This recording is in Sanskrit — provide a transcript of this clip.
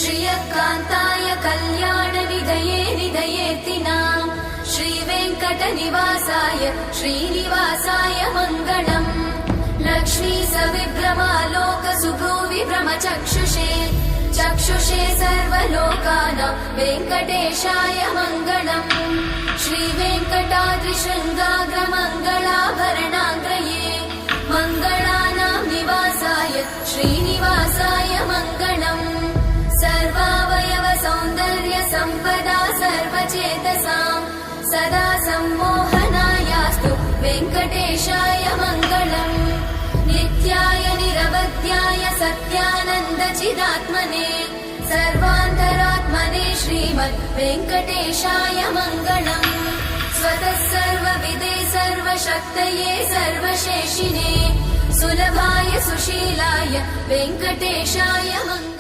श्रियकान्ताय कल्याणनिधये निधयेऽर्तिनाम् श्रीवेङ्कटनिवासाय श्रीनिवासाय मङ्गलम् लक्ष्मी सविभ्रमालोकसुभ्रूविभ्रमचक्षुषे चक्षुषे सर्वलोकानां वेङ्कटेशाय मङ्गलम् श्रीवेङ्कटाद्रिशृङ्गाग्रमङ्गलाभरणाङ्ग्रये मङ्गलानां निवासाय श्रीनिवासाय मङ्गलम् सर्वावयव सौन्दर्य सम्पदा सर्वचेतसां सदा सम्मोहनायास्तु वेङ्कटेशाय मङ्गलम् नित्याय निरवध्याय सत्यानन्दचिदात्मने सर्वान्तरात्मने श्रीमद् वेङ्कटेशाय मङ्गलम् स्वतः सर्वविदे सर्वशक्तये सर्वशेषिने सुलभाय सुशीलाय वेङ्कटेशाय मङ्गलम्।